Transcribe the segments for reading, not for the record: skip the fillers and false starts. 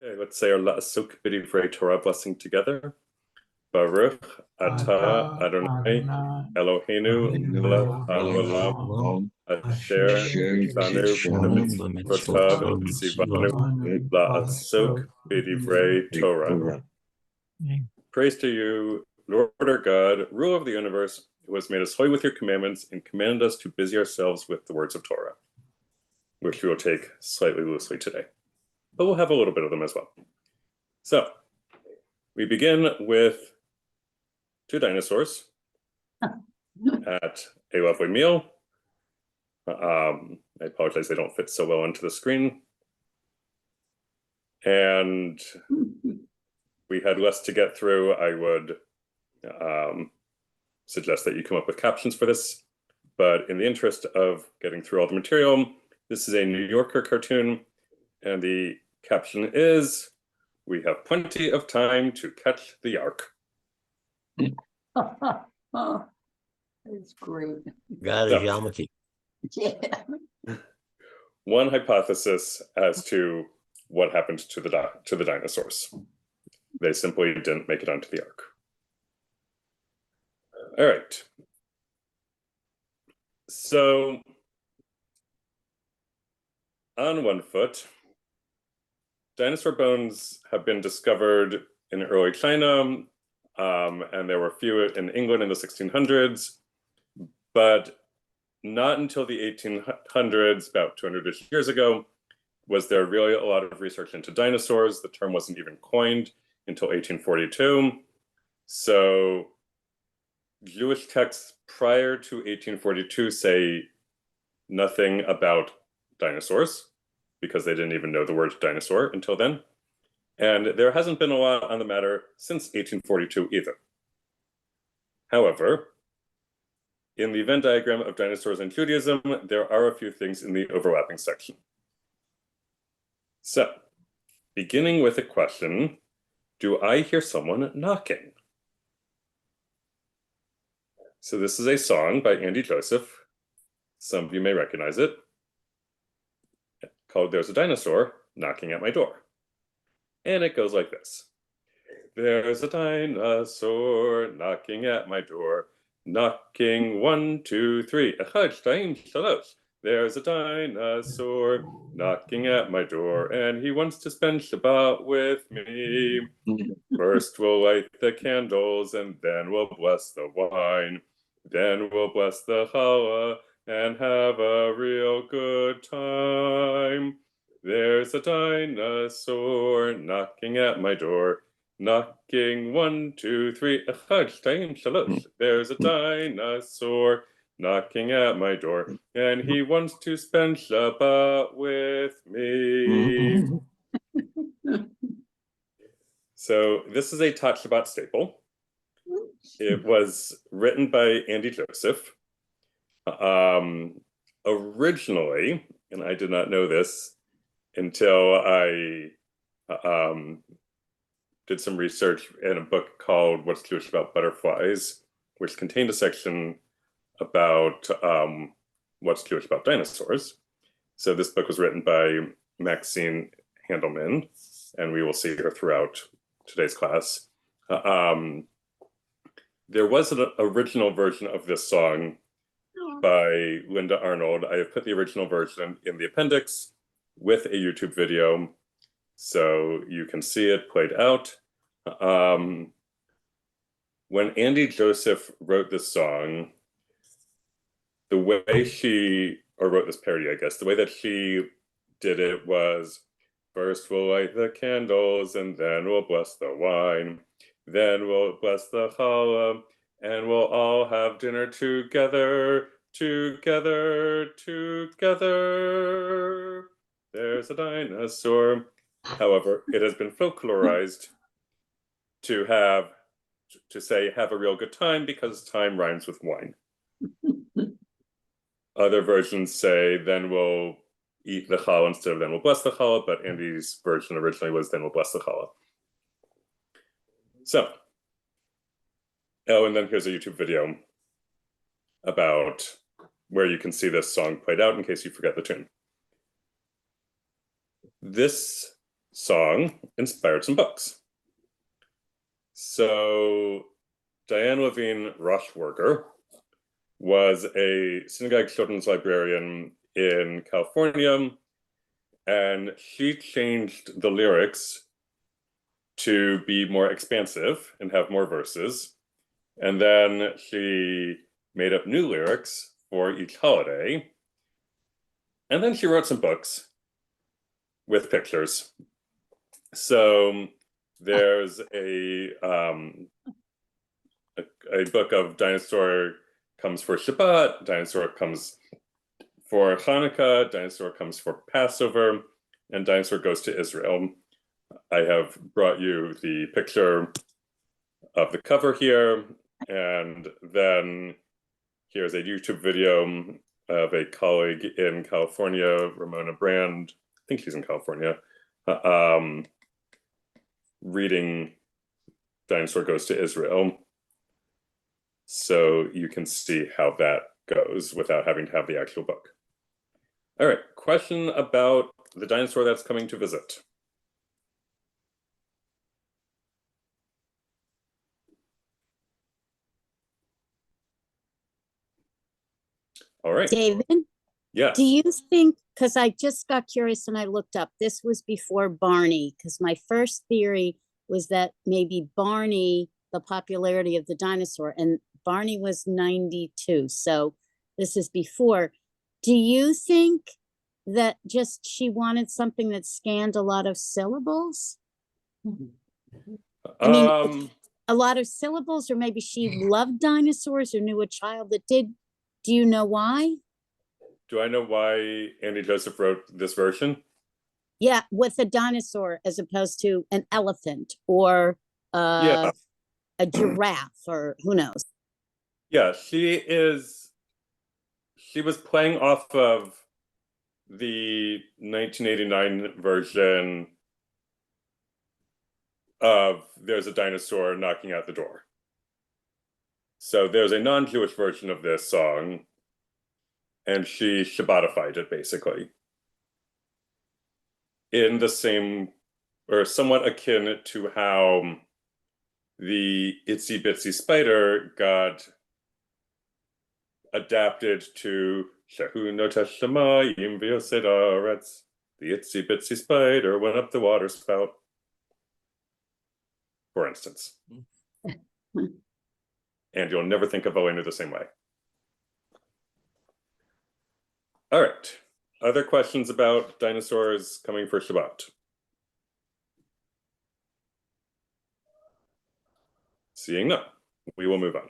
Okay, let's say our La'asuk B'divrei Torah blessing together. Baruch atah Adonai Eloheinu melech haolam asher tzanu b'mitzvotav v'tzivanu la'asuk b'divrei Torah. Praise to you, Lord our God, ruler of the universe, who has made us holy with your commandments and commanded us to busy ourselves with the words of Torah, which we will take slightly loosely today, but we'll have a little bit of them as well. So we begin with two dinosaurs at a lovely meal. I apologize, they don't fit so well into the screen. And we had less to get through. I would suggest that you come up with captions for this. But in the interest of getting through all the material, this is a New Yorker cartoon. And the caption is, "We have plenty of time to catch the yark." It's great. God is Yamaki. Yeah. One hypothesis as to what happened to the dinosaurs. They simply didn't make it onto the ark. All right. So on one foot, dinosaur bones have been discovered in early China, and there were a few in England in the 1600s, but not until the 1800s, about 200 years ago, was there really a lot of research into dinosaurs. The term wasn't even coined until 1842. So Jewish texts prior to 1842 say nothing about dinosaurs because they didn't even know the word dinosaur until then. And there hasn't been a lot on the matter since 1842 either. However, in the Venn diagram of dinosaurs and Judaism, there are a few things in the overlapping section. So, beginning with a question, do I hear someone knocking? So this is a song by Andy Joseph. Some of you may recognize it, called "There's a Dinosaur Knocking at My Door." And it goes like this. There's a dinosaur knocking at my door. Knocking 1, 2, 3. Echad, shtayim, shalosh. There's a dinosaur knocking at my door, and he wants to spend Shabbat with me. First we'll light the candles, and then we'll bless the wine. Then we'll bless the challah and have a real good time. There's a dinosaur knocking at my door. Knocking 1, 2, 3. Echad, shtayim, shalosh. There's a dinosaur knocking at my door, and he wants to spend Shabbat with me. So this is a Tot Shabbat staple. It was written by Andy Joseph. Originally, and I did not know this until I did some research in a book called What's Jewish About Butterflies, which contained a section about what's Jewish about dinosaurs. So this book was written by Maxine Handelman, and we will see her throughout today's class. There was an original version of this song by Linda Arnold. I have put the original version in the appendix with a YouTube video, so you can see it played out. When Andy Joseph wrote this song, the way she, or wrote this parody, I guess, the way that she did it was, first we'll light the candles, and then we'll bless the wine. Then we'll bless the challah, and we'll all have dinner together, together, together. There's a dinosaur. However, it has been folklorized to say have a real good time because time rhymes with wine. Other versions say then we'll eat the challah instead of then we'll bless the challah, but Andy's version originally was then we'll bless the challah. So, oh, and then here's a YouTube video about where you can see this song played out in case you forget the tune. This song inspired some books. So Diane Levine Rushworker was a synagogue children's librarian in California, and she changed the lyrics to be more expansive and have more verses. And then she made up new lyrics for each holiday. And then she wrote some books with pictures. So there's a book of Dinosaur comes for Shabbat, Dinosaur comes for Hanukkah, Dinosaur comes for Passover, and Dinosaur goes to Israel. I have brought you the picture of the cover here, and then here's a YouTube video of a colleague in California, Ramona Brand, I think she's in California, reading Dinosaur Goes to Israel. So you can see how that goes without having to have the actual book. All right, question about the dinosaur that's coming to visit. All right. David, Yes. do you think, because I just got curious and I looked up, this was before Barney, because my first theory was that maybe Barney, the popularity of the dinosaur, and Barney was 92, so this is before. Do you think that just she wanted something that scanned a lot of syllables? I mean, a lot of syllables, or maybe she loved dinosaurs or knew a child that did. Do you know why? Do I know why Andy Joseph wrote this version? Yeah, with a dinosaur as opposed to an elephant or Yeah. a giraffe, or who knows? Yeah, she was playing off of the 1989 version of There's a Dinosaur Knocking at the Door. So there's a non-Jewish version of this song, and she Shabbatified it basically in the same, or somewhat akin to how the Itsy Bitsy Spider got adapted to Shahu no Teshamayim V'Yosedaretz. The Itsy Bitsy Spider went up the water spout, for instance. And you'll never think of Elena the same way. All right. Other questions about dinosaurs coming for Shabbat? Seeing none, we will move on.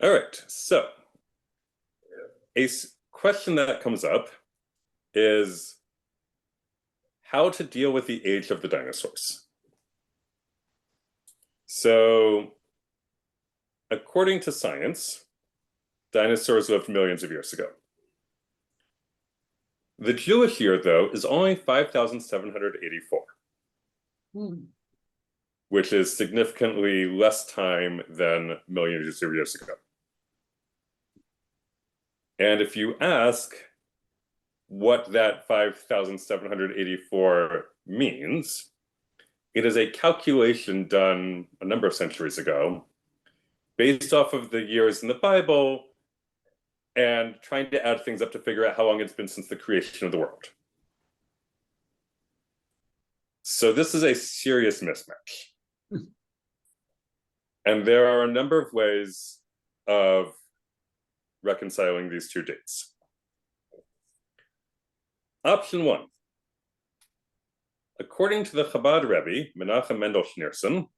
All right, so a question that comes up is how to deal with the age of the dinosaurs. So, according to science, dinosaurs lived millions of years ago. The Jewish year, though, is only 5,784, which is significantly less time than millions of years ago. And if you ask what that 5,784 means, it is a calculation done a number of centuries ago based off of the years in the Bible and trying to add things up to figure out how long it's been since the creation of the world. So this is a serious mismatch. And there are a number of ways of reconciling these two dates. Option one. According to the Chabad Rebbe, Menachem Mendel Schneerson,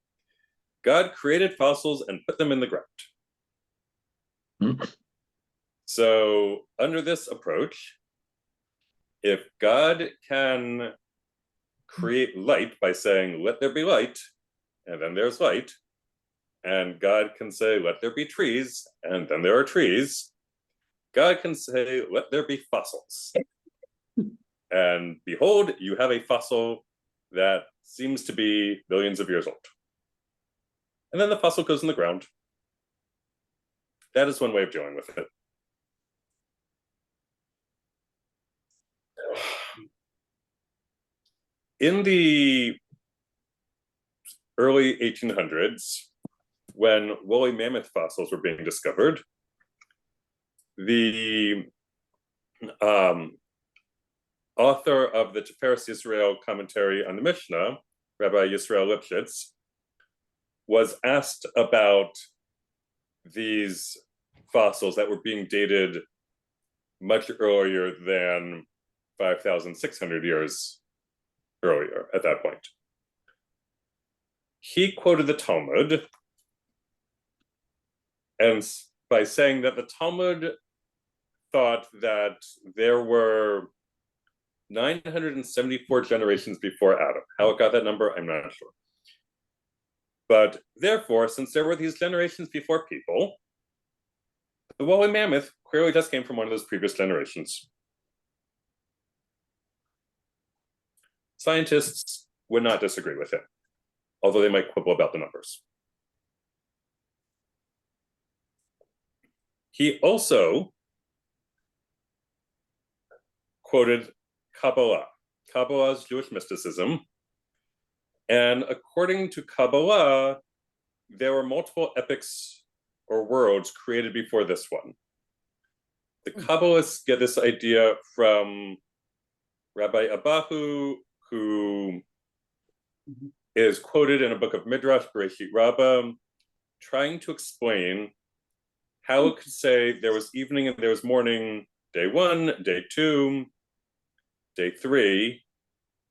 God created fossils and put them in the ground. So under this approach, if God can create light by saying, let there be light, and then there's light, and God can say, let there be trees, and then there are trees, God can say, let there be fossils. And behold, you have a fossil that seems to be billions of years old. And then the fossil goes in the ground. That is one way of dealing with it. In the early 1800s, when woolly mammoth fossils were being discovered, the author of the Tiferes Yisrael commentary on the Mishnah, Rabbi Yisrael Lipschitz, was asked about these fossils that were being dated much earlier than 5,600 years earlier at that point. He quoted the Talmud, and by saying that the Talmud thought that there were 974 generations before Adam. How it got that number, I'm not sure. But therefore, since there were these generations before people, the woolly mammoth clearly just came from one of those previous generations. Scientists would not disagree with him, although they might quibble about the numbers. He also quoted Kabbalah, Kabbalah's Jewish mysticism. And according to Kabbalah, there were multiple epics or worlds created before this one. The Kabbalists get this idea from Rabbi Abahu, who is quoted in a book of Midrash, Bereshit Rabbah, trying to explain how it could say there was evening and there was morning, day 1, day 2, day 3,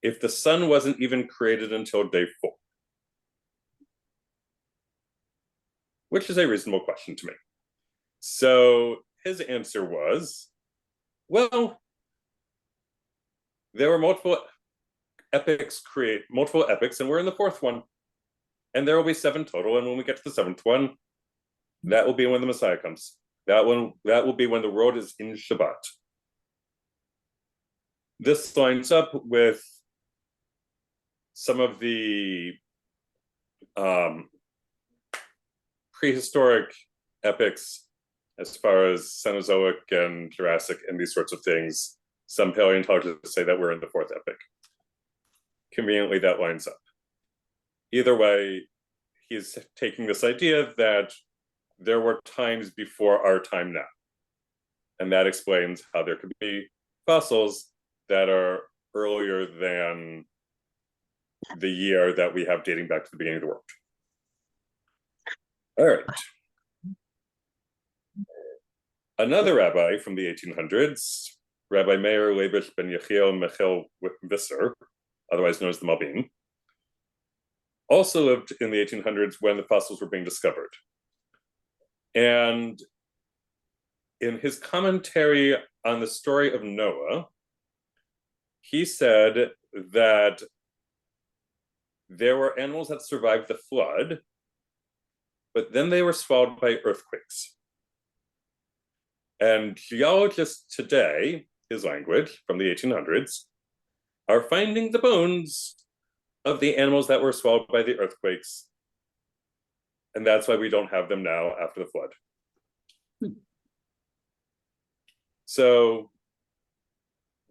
if the sun wasn't even created until day 4. Which is a reasonable question to me. So his answer was, well, there were multiple epics, and we're in the 4th one. And there will be 7 total, and when we get to the 7th one, that will be when the Messiah comes. That will be when the world is in Shabbat. This lines up with some of the prehistoric epics as far as Cenozoic and Jurassic and these sorts of things. Some paleontologists say that we're in the 4th epic. Conveniently, that lines up. Either way, he's taking this idea that there were times before our time now. And that explains how there could be fossils that are earlier than the year that we have dating back to the beginning of the world. All right. Another rabbi from the 1800s, Rabbi Meir Leibish ben Yechiel Michel Visser, otherwise known as the Malbim, also lived in the 1800s when the fossils were being discovered. And in his commentary on the story of Noah, he said that there were animals that survived the flood, but then they were swallowed by earthquakes. And geologists today, his language from the 1800s, are finding the bones of the animals that were swallowed by the earthquakes. And that's why we don't have them now after the flood. So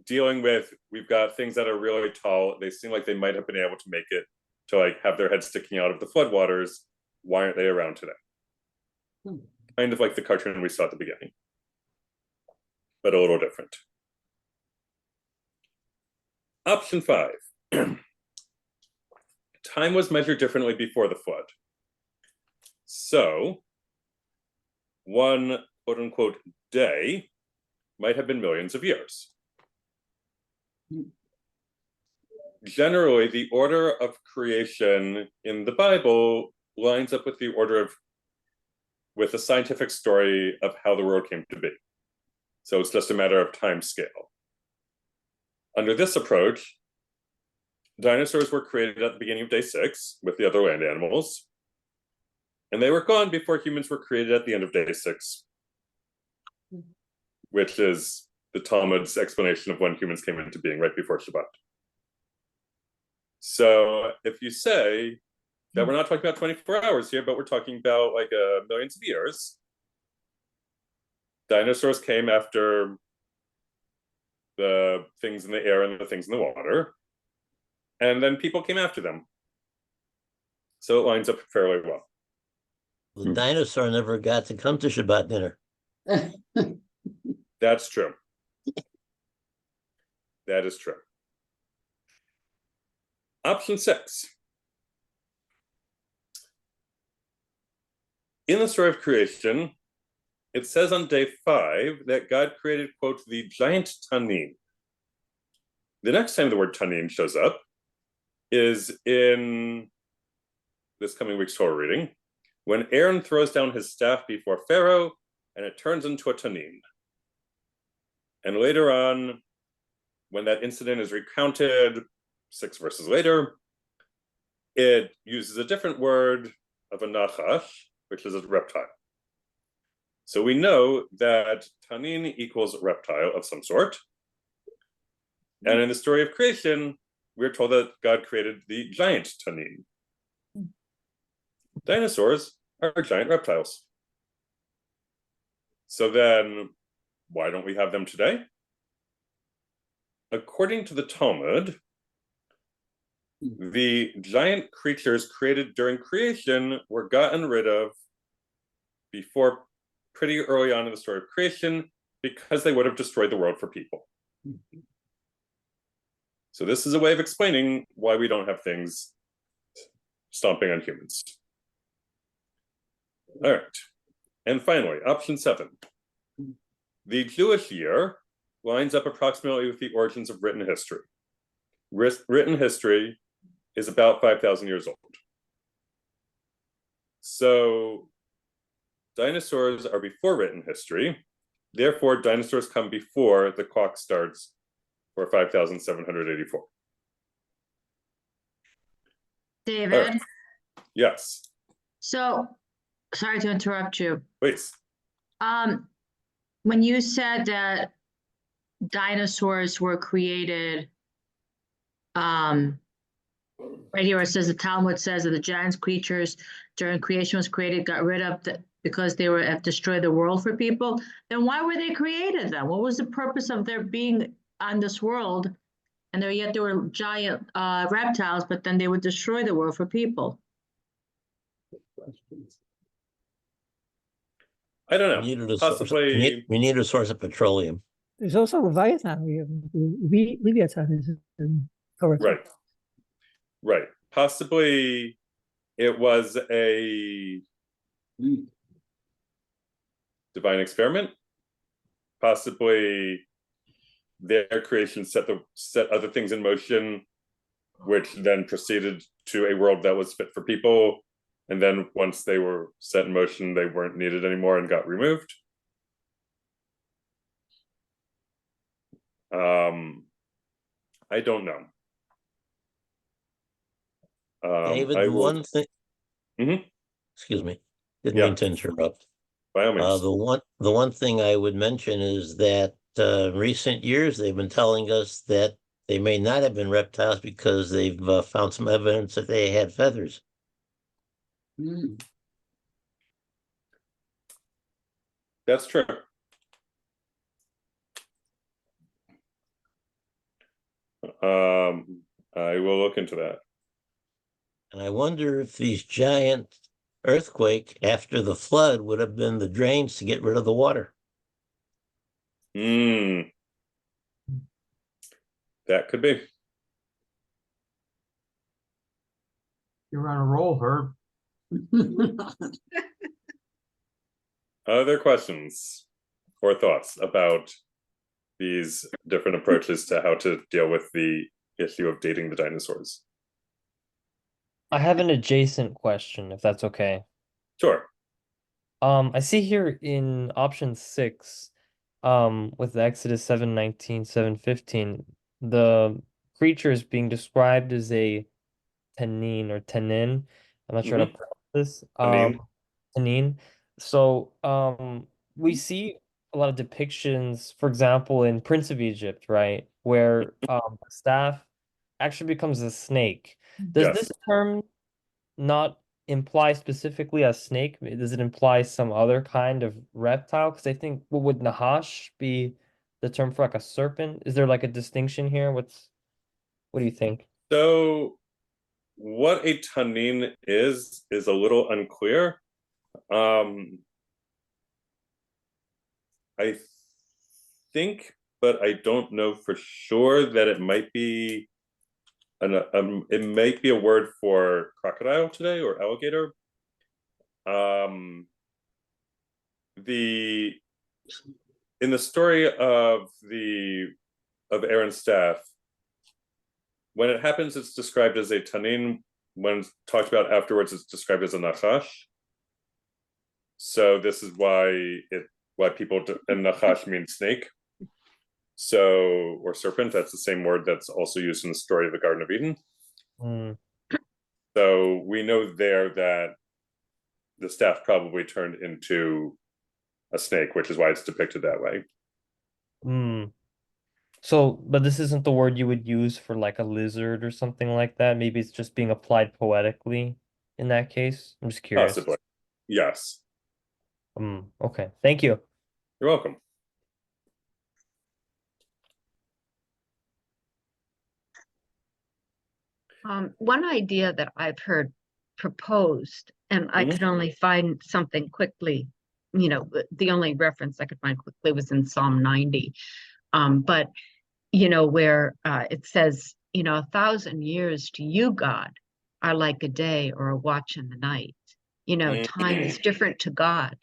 dealing with, we've got things that are really tall. They seem like they might have been able to make it to like have their heads sticking out of the floodwaters. Why aren't they around today? Kind of like the cartoon we saw at the beginning, but a little different. Option 5. Time was measured differently before the flood. So one quote unquote day might have been millions of years. Generally, the order of creation in the Bible lines up with with the scientific story of how the world came to be. So it's just a matter of time scale. Under this approach, dinosaurs were created at the beginning of day 6 with the other land animals, and they were gone before humans were created at the end of day 6, which is the Talmud's explanation of when humans came into being right before Shabbat. So if you say that we're not talking about 24 hours here, but we're talking about like millions of years, dinosaurs came after the things in the air and the things in the water. and then people came after them. So it lines up fairly well. The dinosaur never got to come to Shabbat dinner. That's true. That is true. Option 6. In the story of creation, it says on day 5 that God created, quote, the giant Tanin. The next time the word Tanin shows up is in this coming week's Torah reading, when Aaron throws down his staff before Pharaoh and it turns into a Tanin. And later on, when that incident is recounted 6 verses later, it uses a different word of a nachash, which is a reptile. So we know that Tanin equals reptile of some sort. And in the story of creation, we're told that God created the giant Tanin. Dinosaurs are giant reptiles. So then, why don't we have them today? According to the Talmud, the giant creatures created during creation were gotten rid of before pretty early on in the story of creation because they would have destroyed the world for people. So this is a way of explaining why we don't have things stomping on humans. All right. And finally, option 7. The Jewish year lines up approximately with the origins of written history. Written history is about 5,000 years old. So dinosaurs are before written history. Therefore, dinosaurs come before the clock starts for 5,784. David, right. Yes, so, sorry to interrupt you. please. When you said that dinosaurs were created, right here it says the Talmud says that the giant creatures during creation was created, got rid of because they were have destroyed the world for people. Then why were they created then? What was the purpose of their being on this world? And yet they were giant reptiles, but then they would destroy the world for people. I don't know. We needed a Possibly. we need a source of petroleum. There's also Leviathan. We have Leviathan is in Torah. Right. Right. Possibly it was a divine experiment. Possibly their creation set other things in motion, which then proceeded to a world that was fit for people. And then once they were set in motion, they weren't needed anymore and got removed. I don't know. David, the one thing. Mhm. Excuse me. Didn't Yeah. mean to interrupt. By all means. The one thing I would mention is that in recent years they've been telling us that they may not have been reptiles because they've found some evidence that they had feathers. That's true. I will look into that. And I wonder if these giant earthquake after the flood would have been the drains to get rid of the water. That could be. You're on a roll, Herb. Other questions or thoughts about these different approaches to how to deal with the issue of dating the dinosaurs? I have an adjacent question, if that's okay. Sure. I see here in option 6, with the Exodus 7:19, 7:15, the creature is being described as a tanin or tanin. I'm not sure how to pronounce this. Tanin. Tanin. So, we see a lot of depictions, for example, in Prince of Egypt, right, where the staff actually becomes a snake. Does Yes. this term not imply specifically a snake? Does it imply some other kind of reptile? Because I think, what would Nahash be the term for like a serpent? Is there like a distinction here? What do you think? So what a tanin is a little unclear. I think, but I don't know for sure, that it might be it might be a word for crocodile today, or alligator. In the story of Aaron's staff, when it happens, it's described as a tanin. When it's talked about afterwards, it's described as a nachash. So this is why people, and nachash means snake. So, or serpent, that's the same word that's also used in the story of the Garden of Eden. Mm. So we know there that the staff probably turned into a snake, which is why it's depicted that way. Mm. So, but this isn't the word you would use for like a lizard or something like that. Maybe it's just being applied poetically in that case. I'm just curious. Possibly. Yes. Okay. Thank you. You're welcome. One idea that I've heard proposed, and I could only find something quickly, the only reference I could find quickly was in Psalm 90. But, where it says, 1,000 years to you, God, are like a day or a watch in the night. Time is different to God.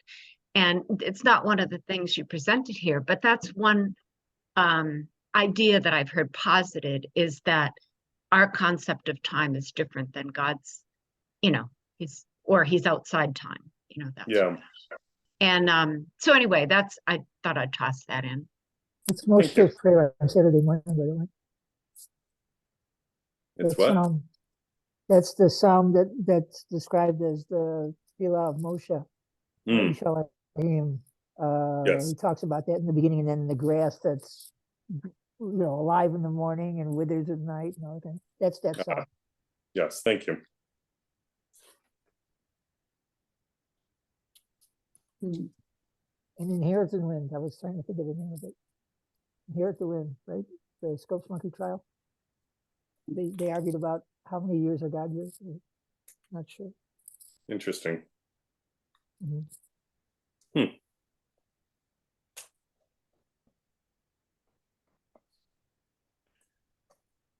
And it's not one of the things you presented here, but that's one idea that I've heard posited, is that our concept of time is different than God's, he's outside time, that Yeah. sort of. And so anyway, I thought I'd toss that in. It's Moshe's prayer on Saturday morning, by the way. It's what? That's the psalm that's described as the Tefillah of Moshe. Him. Yes. He talks about that in the beginning, and then the grass that's alive in the morning and withers at night and everything. That's that psalm. Yes, thank you. And Inherit the Wind. I was trying to think of the name of it. Inherit the Wind, right? The Scopes Monkey trial. They argued about how many years are God years. Not sure. Interesting.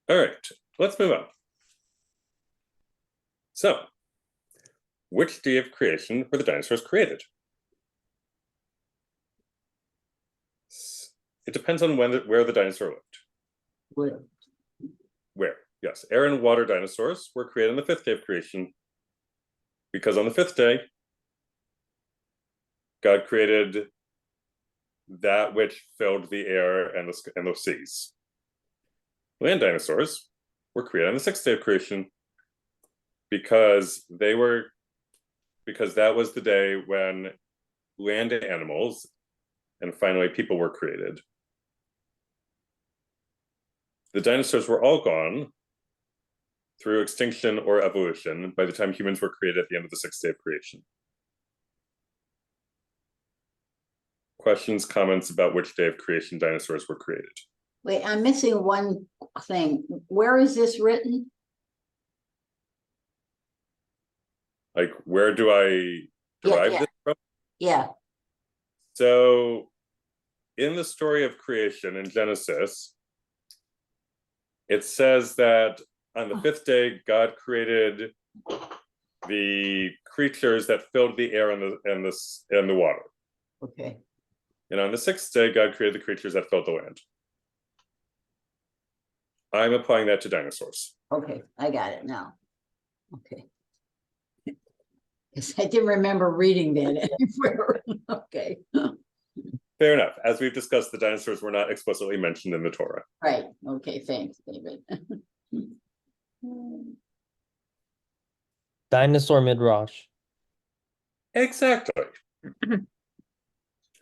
All right, let's move on. So, which day of creation were the dinosaurs created? It depends on where the dinosaur lived. Where? Yes, air and water dinosaurs were created on the 5th day of creation, because on the 5th day, God created that which filled the air and the seas. Land dinosaurs were created on the 6th day of creation, because that was the day when land animals and finally people were created. The dinosaurs were all gone through extinction or evolution by the time humans were created at the end of the 6th day of creation. Questions, comments about which day of creation dinosaurs were created? Wait, I'm missing one thing. Where is this written? Like, where do I derive this from? Yeah. So, in the story of creation in Genesis, it says that on the 5th day, God created the creatures that filled the air and the water. Okay. And on the 6th day, God created the creatures that filled the land. I'm applying that to dinosaurs. Okay, I got it now. Okay. Because I didn't remember reading that anywhere. Okay. Fair enough. As we've discussed, the dinosaurs were not explicitly mentioned in the Torah. Right. Okay, thanks, David. Dinosaur midrash. Exactly.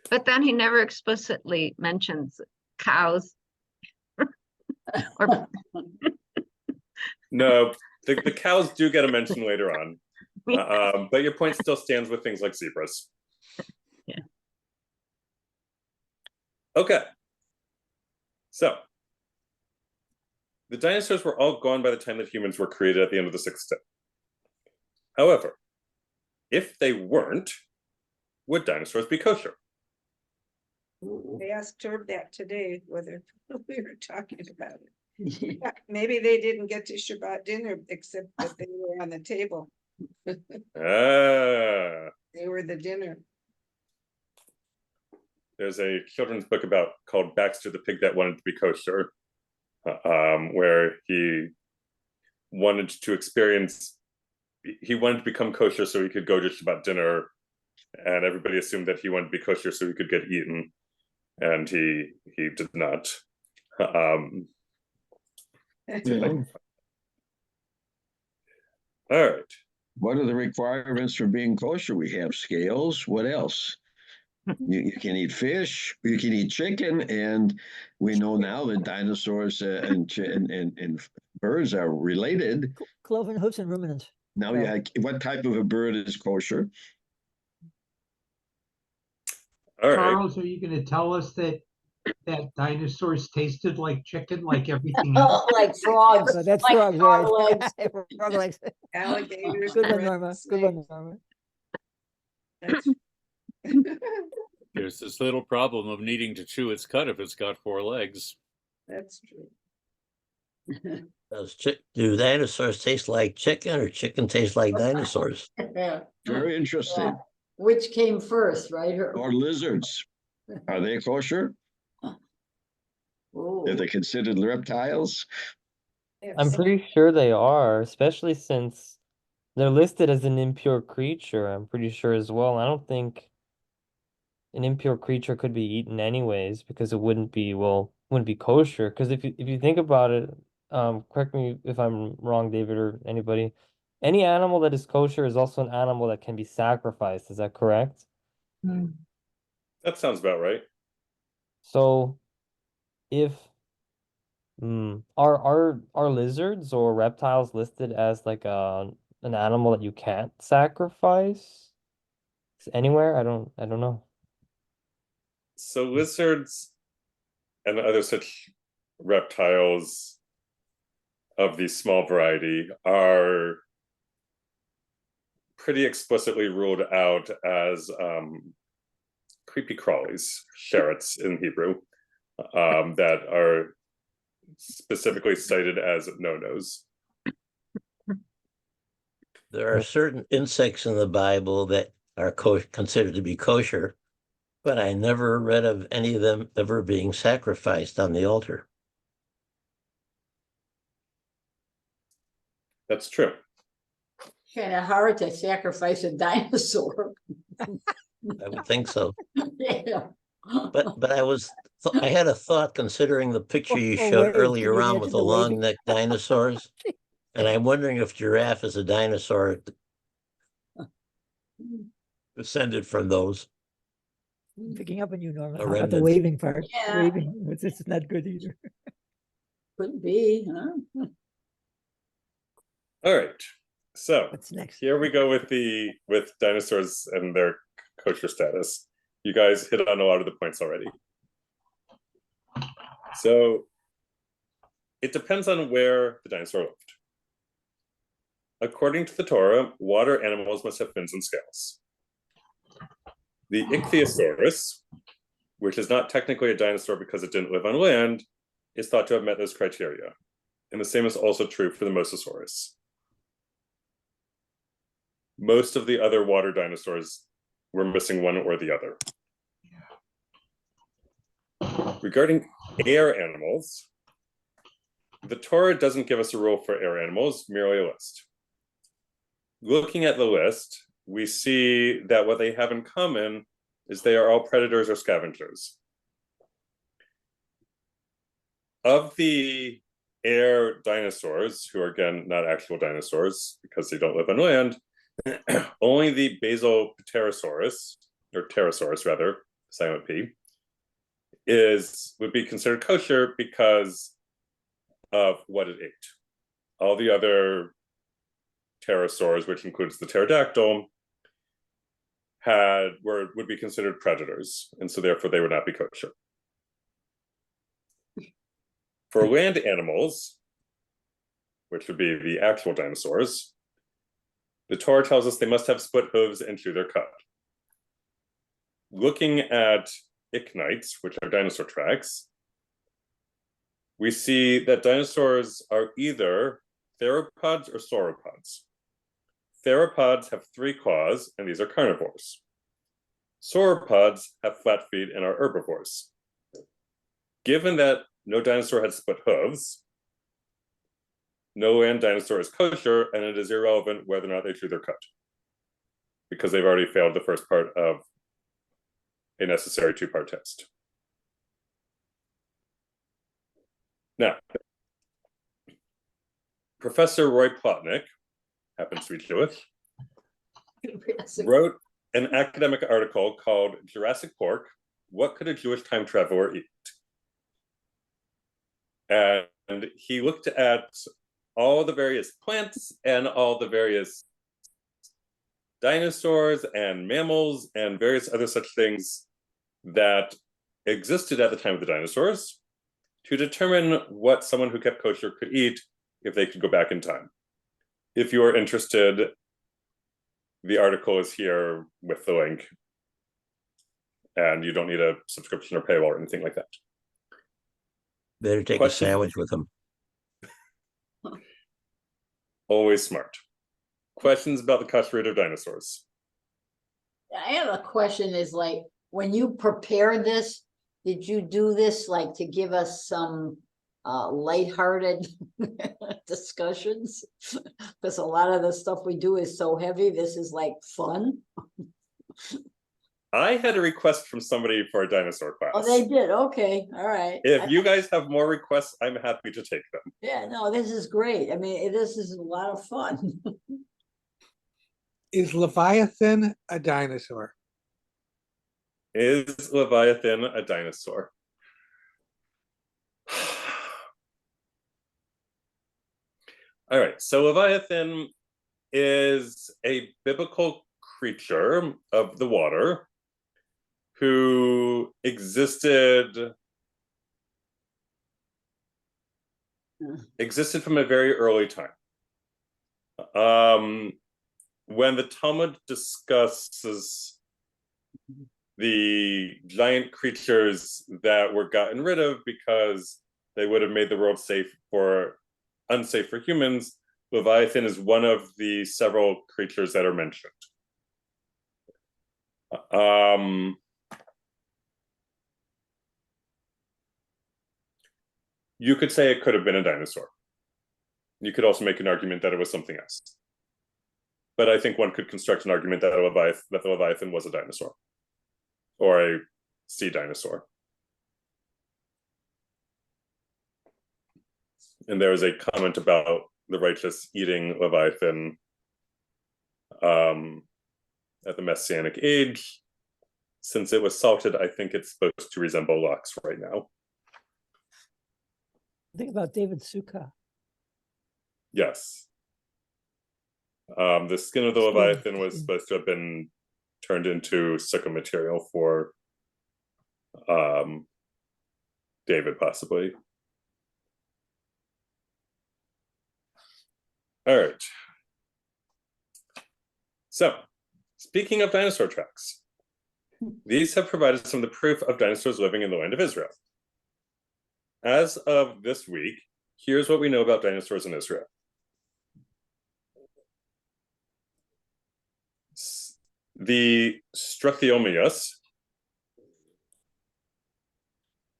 But then he never explicitly mentions cows. Or No, the cows do get a mention later on. But your point still stands with things like zebras. Yeah. Okay. So, the dinosaurs were all gone by the time that humans were created at the end of the 6th day. However, if they weren't, would dinosaurs be kosher? They asked Herb that today, whether we were talking about it. Yeah, maybe they didn't get to Shabbat dinner, except that they were on the table. Ah, They were the dinner. there's a children's book called Baxter the Pig That Wanted to Be Kosher, where he wanted to become kosher so he could go to Shabbat dinner, and everybody assumed that he wanted to be kosher so he could get eaten, and he did not. All right. What are the requirements for being kosher? We have scales. What else? You can eat fish, you can eat chicken, and we know now that dinosaurs and birds are related. Cloven hoofs and ruminants. Now, what type of a bird is kosher? All right. Charles, are you going to tell us that dinosaurs tasted like chicken, like everything else? Like frogs. So that's like frogs, frog right? legs. Frog legs. Alligators. Good one, red Norma. Good one, snakes. Norma. That's- There's this little problem of needing to chew its cud if it's got 4 legs. That's true. Do dinosaurs taste like chicken or chicken taste like dinosaurs? Very interesting. Which came first, right? Or lizards. Are they kosher? Ooh. Are they considered reptiles? I'm pretty sure they are, especially since they're listed as an impure creature. I'm pretty sure as well. I don't think an impure creature could be eaten anyways because it wouldn't be kosher. Because if you think about it, correct me if I'm wrong, David, or anybody, any animal that is kosher is also an animal that can be sacrificed. Is that correct? That sounds about right. So if are lizards or reptiles listed as like an animal that you can't sacrifice anywhere? I don't know. So lizards and other such reptiles of the small variety are pretty explicitly ruled out as creepy crawlies, sherets in Hebrew, that are specifically cited as no-nos. There are certain insects in the Bible that are considered to be kosher, but I never read of any of them ever being sacrificed on the altar. That's true. Kind of hard to sacrifice a dinosaur. I would think so. Yeah. But I had a thought considering the picture you Oh, showed wave. earlier Can you on imagine with the the waving? long-necked dinosaurs. And I'm wondering if giraffe is a dinosaur descended from those. Picking up on you, Norma. The How about the remnants. waving part? Yeah. Waving. It's not good either. Could be, huh? All right. So What's next? here we go with dinosaurs and their kosher status. You guys hit on a lot of the points already. So it depends on where the dinosaur lived. According to the Torah, water animals must have fins and scales. The Ichthyosaurus, which is not technically a dinosaur because it didn't live on land, is thought to have met those criteria. And the same is also true for the Mosasaurus. Most of the other water dinosaurs were missing one or the other. Regarding air animals, the Torah doesn't give us a rule for air animals, merely a list. Looking at the list, we see that what they have in common is they are all predators or scavengers. Of the air dinosaurs, who are again not actual dinosaurs because they don't live on land, only the Basopterosaurus, or Pterosaurus rather, silent P, would be considered kosher because of what it ate. All the other pterosaurs, which includes the pterodactyl, would be considered predators, and so therefore they would not be kosher. For land animals, which would be the actual dinosaurs, the Torah tells us they must have split hooves and chew their cud. Looking at ichnites, which are dinosaur tracks, we see that dinosaurs are either theropods or sauropods. Theropods have 3 claws, and these are carnivores. Sauropods have flat feet and are herbivores. Given that no dinosaur had split hooves, no land dinosaur is kosher, and it is irrelevant whether or not they chew their cud, because they've already failed the first part of a necessary 2-part test. Now, Professor Roy Plotnick, happens to be Jewish, wrote an academic article called Jurassic Pork, What Could a Jewish Time Traveler Eat? And he looked at all the various plants and all the various dinosaurs and mammals and various other such things that existed at the time of the dinosaurs to determine what someone who kept kosher could eat if they could go back in time. If you are interested, the article is here with the link, and you don't need a subscription or paywall or anything like that. Better take a sandwich with them. Always smart. Questions about the kosher of dinosaurs? I have a question is like, when you prepared this, did you do this like to give us some lighthearted discussions? Because a lot of the stuff we do is so heavy. This is like fun. I had a request from somebody for a dinosaur class. Oh, they did. Okay. All right. If you guys have more requests, I'm happy to take them. Yeah, no, this is great. I mean, this is a lot of fun. Is Leviathan a dinosaur? Is Leviathan a dinosaur? All right, so Leviathan is a biblical creature of the water who existed from a very early time. When the Talmud discusses the giant creatures that were gotten rid of because they would have made the world unsafe for humans, Leviathan is one of the several creatures that are mentioned. You could say it could have been a dinosaur. You could also make an argument that it was something else. But I think one could construct an argument that the Leviathan was a dinosaur, or a sea dinosaur. And there is a comment about the righteous eating Leviathan at the Messianic age. Since it was salted, I think it's supposed to resemble lox right now. Think about David Sukkah. Yes. The skin of the Leviathan was supposed to have been turned into sukkah material for David, possibly. All right. So, speaking of dinosaur tracks, these have provided some of the proof of dinosaurs living in the land of Israel. As of this week, here's what we know about dinosaurs in Israel. The Struthiomius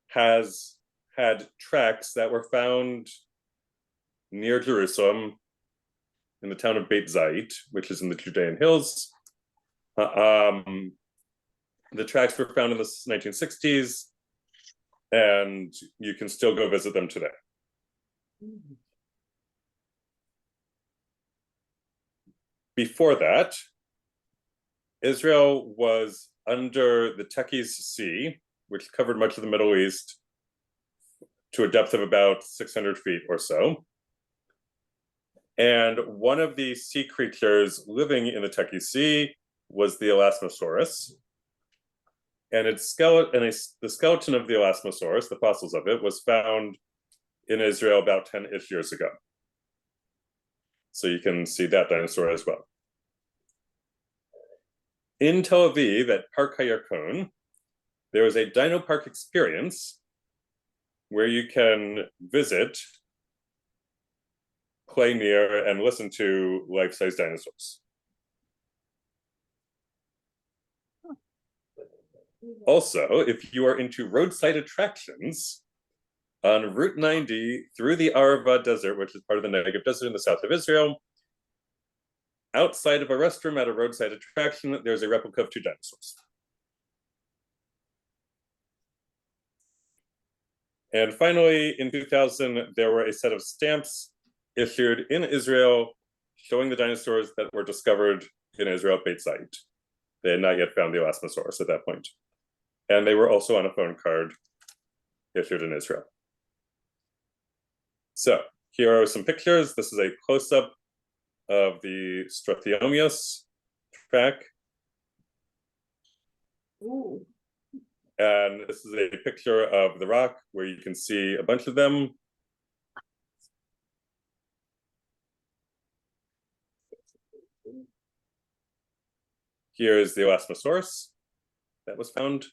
has had tracks that were found near Jerusalem in the town of Beit Zait, which is in the Judean hills. The tracks were found in the 1960s, and you can still go visit them today. Before that, Israel was under the Tekes Sea, which covered much of the Middle East to a depth of about 600 feet or so. And one of the sea creatures living in the Tekes Sea was the Elasmosaurus. And the skeleton of the Elasmosaurus, the fossils of it, was found in Israel about 10-ish years ago. So you can see that dinosaur as well. In Tel Aviv at Park HaYarkon, there is a Dino Park experience where you can visit, play near, and listen to life-size dinosaurs. Also, if you are into roadside attractions, on Route 90 through the Arava Desert, which is part of the Negev Desert in the south of Israel, outside of a restroom at a roadside attraction, there's a replica of 2 dinosaurs. And finally, in 2000, there were a set of stamps issued in Israel showing the dinosaurs that were discovered in Israel at Beit Zayit. They had not yet found the Elasmosaurus at that point. And they were also on a phone card issued in Israel. So here are some pictures. This is a close-up of the Strathyomyos track. Ooh. And this is a picture of the rock where you can see a bunch of them. Here is the Elasmosaurus that was found.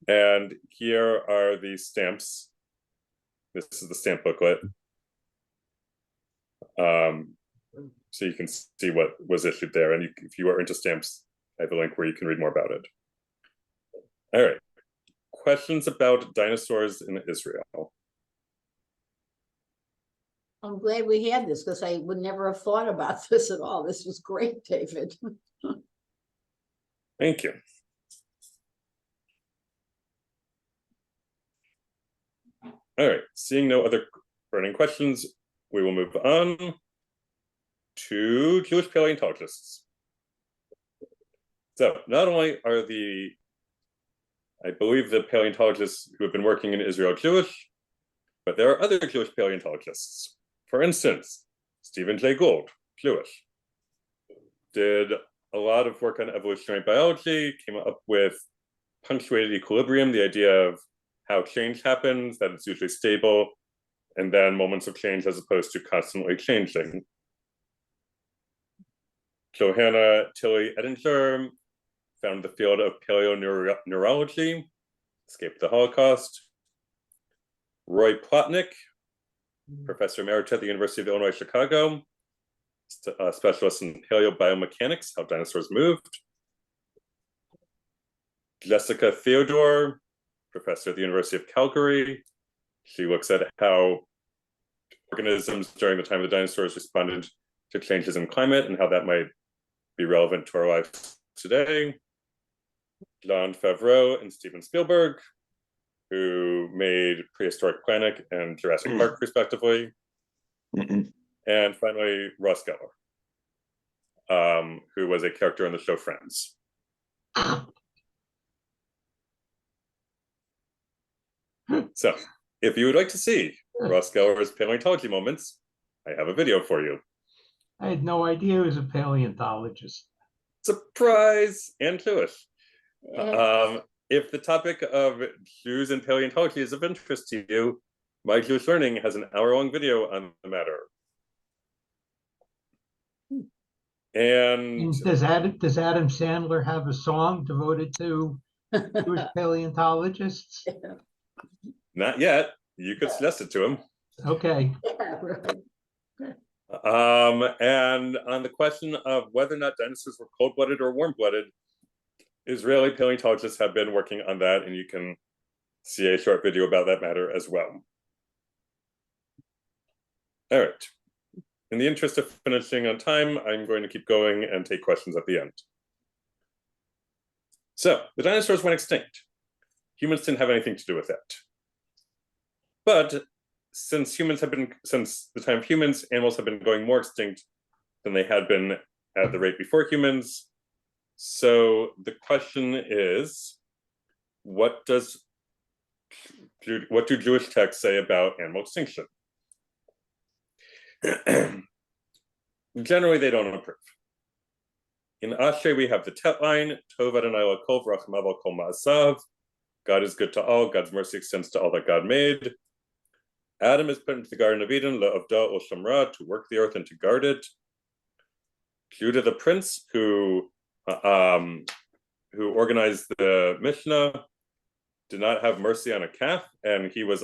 And here are the stamps. This is the stamp booklet. So you can see what was issued there. And if you are into stamps, I have a link where you can read more about it. All right. Questions about dinosaurs in Israel? I'm glad we had this because I would never have thought about this at all. This was great, David. Thank you. All right, seeing no other burning questions, we will move on to Jewish paleontologists. So not only are I believe the paleontologists who have been working in Israel Jewish, but there are other Jewish paleontologists. For instance, Stephen Jay Gould, Jewish, did a lot of work on evolutionary biology, came up with punctuated equilibrium, the idea of how change happens, that it's usually stable, and then moments of change as opposed to constantly changing. Johanna Tilly Edinger found the field of paleoneurology, escaped the Holocaust. Roy Plotnick, professor emeritus at the University of Illinois, Chicago, a specialist in paleobiomechanics, how dinosaurs moved. Jessica Theodore, professor at the University of Calgary. She looks at how organisms during the time of the dinosaurs responded to changes in climate and how that might be relevant to our lives today. Jon Favreau and Steven Spielberg, who made Prehistoric Planet and Jurassic Park, respectively. And finally, Ross Geller, who was a character in the show Friends. So, if you would like to see Ross Geller's paleontology moments, I have a video for you. I had no idea he was a paleontologist. Surprise! And Jewish. If the topic of Jews and paleontology is of interest to you, My Jewish Learning has an hour-long video on the matter. And does Adam Sandler have a song devoted to Jewish paleontologists? not yet. You could suggest it to him. Okay. And on the question of whether or not dinosaurs were cold-blooded or warm-blooded, Israeli paleontologists have been working on that, and you can see a short video about that matter as well. All right. In the interest of finishing on time, I'm going to keep going and take questions at the end. So, the dinosaurs went extinct. Humans didn't have anything to do with that. But since the time of humans, animals have been going more extinct than they had been at the rate before humans. So the question is, what do Jewish texts say about animal extinction? Generally, they don't approve. In Asher, we have the tet line, Tov Adonai L'kol v'rachamav al kol ma'asav. God is good to all. God's mercy extends to all that God made. Adam is put into the Garden of Eden, La'avda ol Shamra, to work the earth and to guard it. Judah the prince, who organized the Mishnah, did not have mercy on a calf, and he was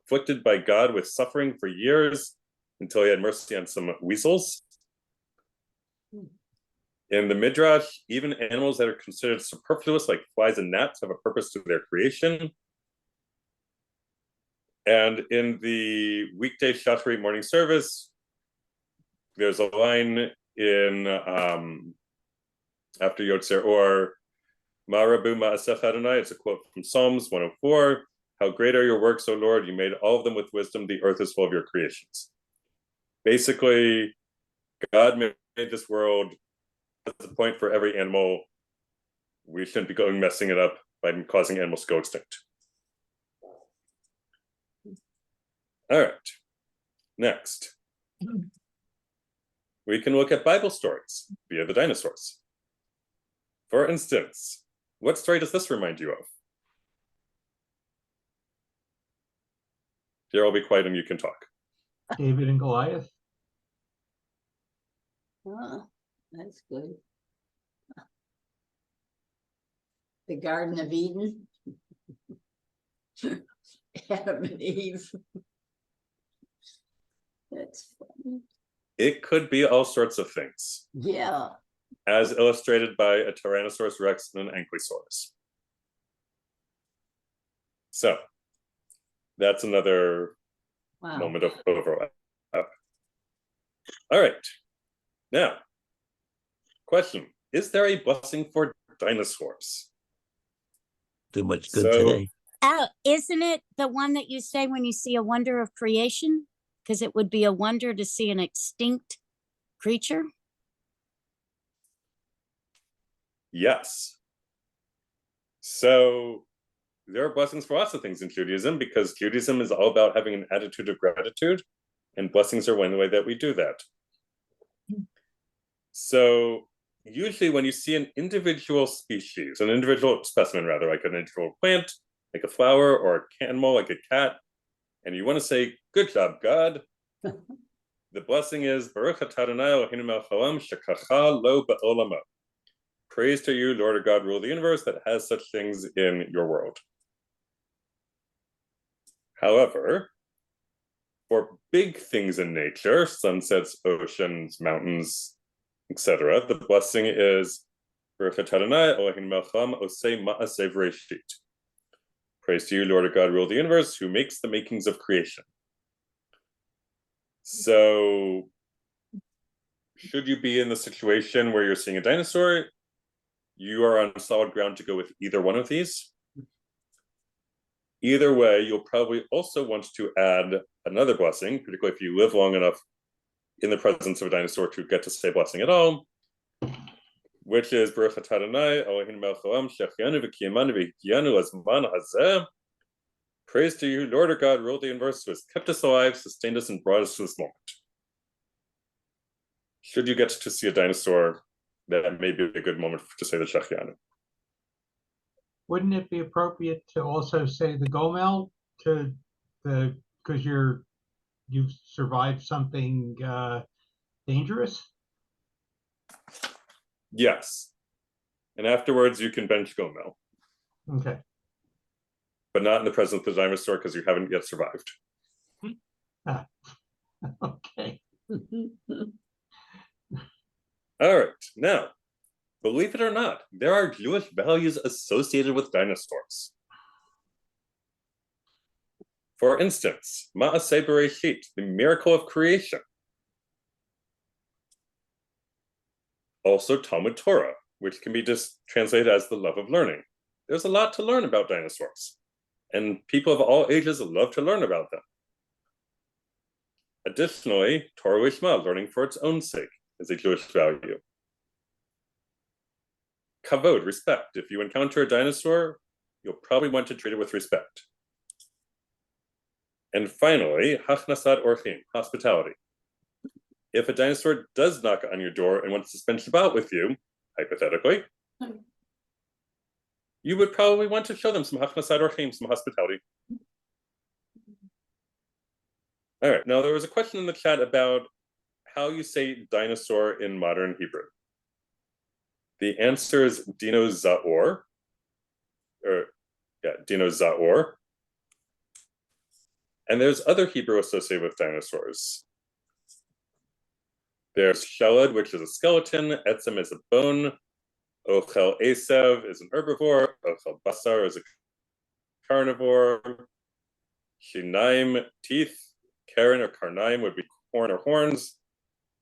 afflicted by God with suffering for years until he had mercy on some weasels. In the Midrash, even animals that are considered superfluous, like flies and gnats, have a purpose to their creation. And in the weekday Shacharit morning service, there's a line in after Yotzer Or, Ma'arabu ma'asech Adonai, it's a quote from Psalms 104, how great are your works, O Lord, you made all of them with wisdom, the earth is full of your creations. Basically, God made this world as a point for every animal. We shouldn't be going messing it up by causing animals to go extinct. All right, next. We can look at Bible stories via the dinosaurs. For instance, what story does this remind you of? Here, I'll be quiet and you can talk. David and Goliath. Oh, that's good. The Garden of Eden. Adam and Eve. That's funny. It could be all sorts of things, Yeah. as illustrated by a Tyrannosaurus Rex and an Ankylosaurus. So, that's another Wow. moment of overlap. All right. Now, question. Is there a blessing for dinosaurs? Too much good So- today. Oh, isn't it the one that you say when you see a wonder of creation? Because it would be a wonder to see an extinct creature. Yes. So there are blessings for lots of things in Judaism, because Judaism is all about having an attitude of gratitude, and blessings are one way that we do that. So usually when you see an individual species, an individual specimen rather, like an individual plant, like a flower, or a animal like a cat, and you want to say, good job, God, the blessing is Baruch atah Adonai Eloheinu melech haolam shekacha lo ba'olamo. Praise to you, Lord of God, rule the universe, that has such things in your world. However, for big things in nature, sunsets, oceans, mountains, etc., the blessing is Baruch atah Adonai Eloheinu melech haolam osei ma'aseh v'reshit. Praise to you, Lord of God, rule the universe, who makes the makings of creation. So, should you be in the situation where you're seeing a dinosaur, you are on solid ground to go with either one of these. Either way, you'll probably also want to add another blessing, particularly if you live long enough in the presence of a dinosaur to get to say blessing at all, which is Baruch atah Adonai Eloheinu melech haolam she'achianu v'kiyamanu v'hikyanu lazman hazeh. Praise to you, Lord of God, rule the universe, who has kept us alive, sustained us, and brought us to this moment. Should you get to see a dinosaur, that may be a good moment to say the Shechianu. Wouldn't it be appropriate to also say the Gomel to the, because you've survived something dangerous? Yes. And afterwards, you can bench Gomel, Okay. but not in the presence of the dinosaur because you haven't yet survived. Okay. All right. Now, believe it or not, there are Jewish values associated with dinosaurs. For instance, Ma'aseh Bereshit, the miracle of creation. Also Talmud Torah, which can be just translated as the love of learning. There's a lot to learn about dinosaurs, and people of all ages love to learn about them. Additionally, Torah Lishma, learning for its own sake, is a Jewish value. Kavod, respect. If you encounter a dinosaur, you'll probably want to treat it with respect. And finally, Hachnasat Orchim, hospitality. If a dinosaur does knock on your door and wants to spend Shabbat with you, hypothetically, you would probably want to show them some Hachnasat Orchim, some hospitality. All right. Now there was a question in the chat about how you say dinosaur in modern Hebrew. The answer is dinosaur, dinosaur. And there's other Hebrew associated with dinosaurs. There's shelad, which is a skeleton. Etzem is a bone. Ochel Esav is an herbivore. Ochel Basar is a carnivore. Shinaim, teeth. Karen or Karnaim would be horn or horns.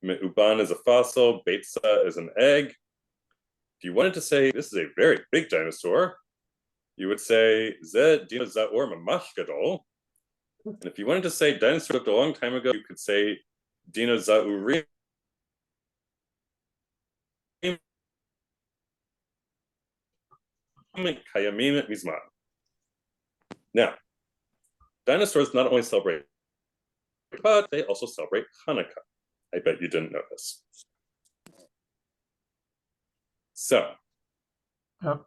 Me'uban is a fossil. Beitza is an egg. If you wanted to say this is a very big dinosaur, you would say Ze dinosaur mamash gadol. And if you wanted to say dinosaur lived a long time ago, you could say dinozaurim. Kayamim mizman. Now, dinosaurs not only celebrate, but they also celebrate Hanukkah. I bet you didn't know this. So, Yep.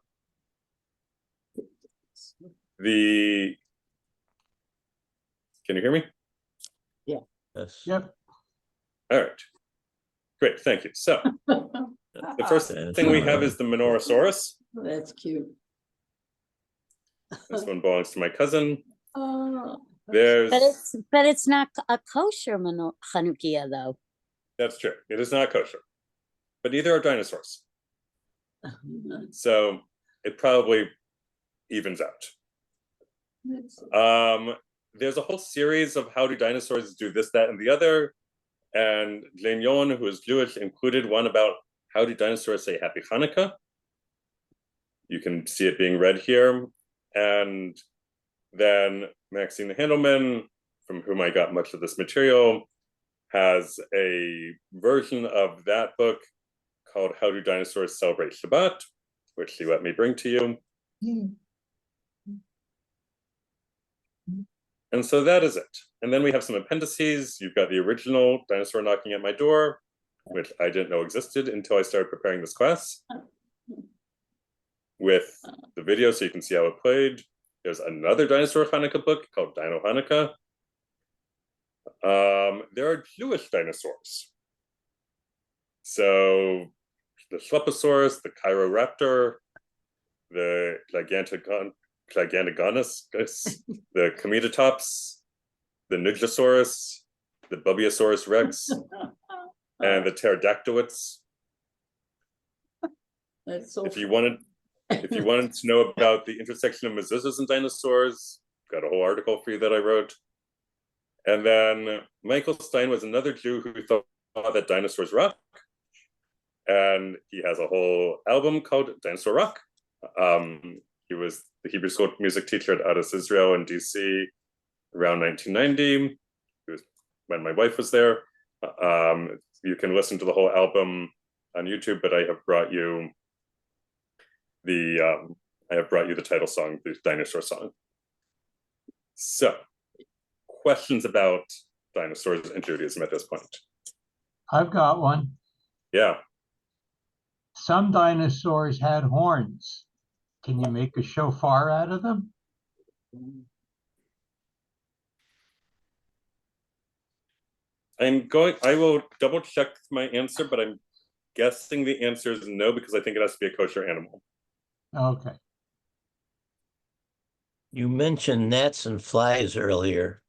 Can you hear me? Yes. Yep. All right. Great, thank you. So, the first thing we have is the Menorahsaurus. That's cute. This one belongs to my cousin. Oh, But it's not a kosher Chanukia though. That's true. It is not kosher. But neither are dinosaurs. So it probably evens out. There's a whole series of how do dinosaurs do this, that, and the other. And Glenyon, who is Jewish, included one about how do dinosaurs say Happy Hanukkah. You can see it being read here. And then Maxine Handelman, from whom I got much of this material, has a version of that book called How Do Dinosaurs Celebrate Shabbat, which she let me bring to you. And so that is it. And then we have some appendices. You've got the original Dinosaur Knocking at My Door, which I didn't know existed until I started preparing this class, with the video so you can see how it played. There's another dinosaur Hanukkah book called Dino Hanukkah. There are Jewish dinosaurs. So the Schlepposaurus, the Chiropter, the Gigantogonus, the Cometotops, the Nudlosaurus, the Bubiosaurus rex, and the Pterodactylids. That's so if you wanted to know about the intersection of mezuzahs and dinosaurs, got a whole article for you that I wrote. And then Michael Stein was another Jew who thought that dinosaurs rock. And he has a whole album called Dinosaur Rock. He was the Hebrew school music teacher at Adas Israel in DC around 1990. It was when my wife was there. You can listen to the whole album on YouTube, but I have brought you the title song, the dinosaur song. So, questions about dinosaurs and Judaism at this point? I've got one. Yeah. Some dinosaurs had horns. Can you make a shofar out of them? I will double check my answer, but I'm guessing the answer is no, because I think it has to be a kosher animal. Okay. You mentioned gnats and flies earlier.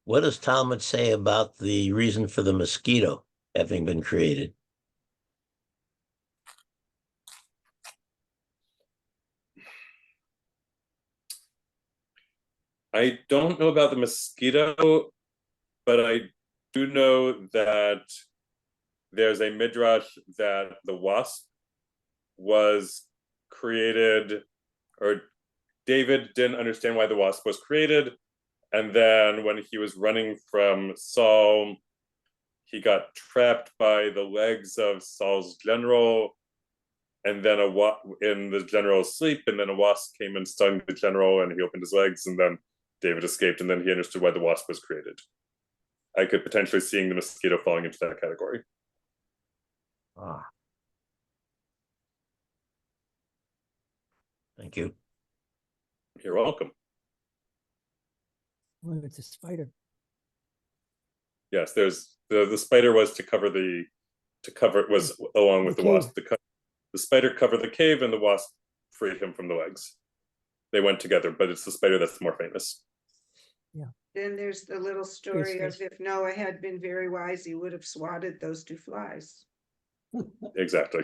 What does Talmud say about the reason for the mosquito having been created? I don't know about the mosquito, but I do know that there's a midrash that the wasp was created, or David didn't understand why the wasp was created. And then when he was running from Saul, he got trapped by the legs of Saul's general, and then in the general's sleep, and then a wasp came and stung the general, and he opened his legs, and then David escaped, and then he understood why the wasp was created. I could potentially seeing the mosquito falling into that category. Thank you. You're welcome. Well, it's a spider. Yes, there's the spider was to cover was along with The the wasp. cave. The spider covered the cave, and the wasp freed him from the legs. They went together, but it's the spider that's more famous. Then there's the little story yes. of if Noah had been very wise, he would have swatted those two flies. Exactly.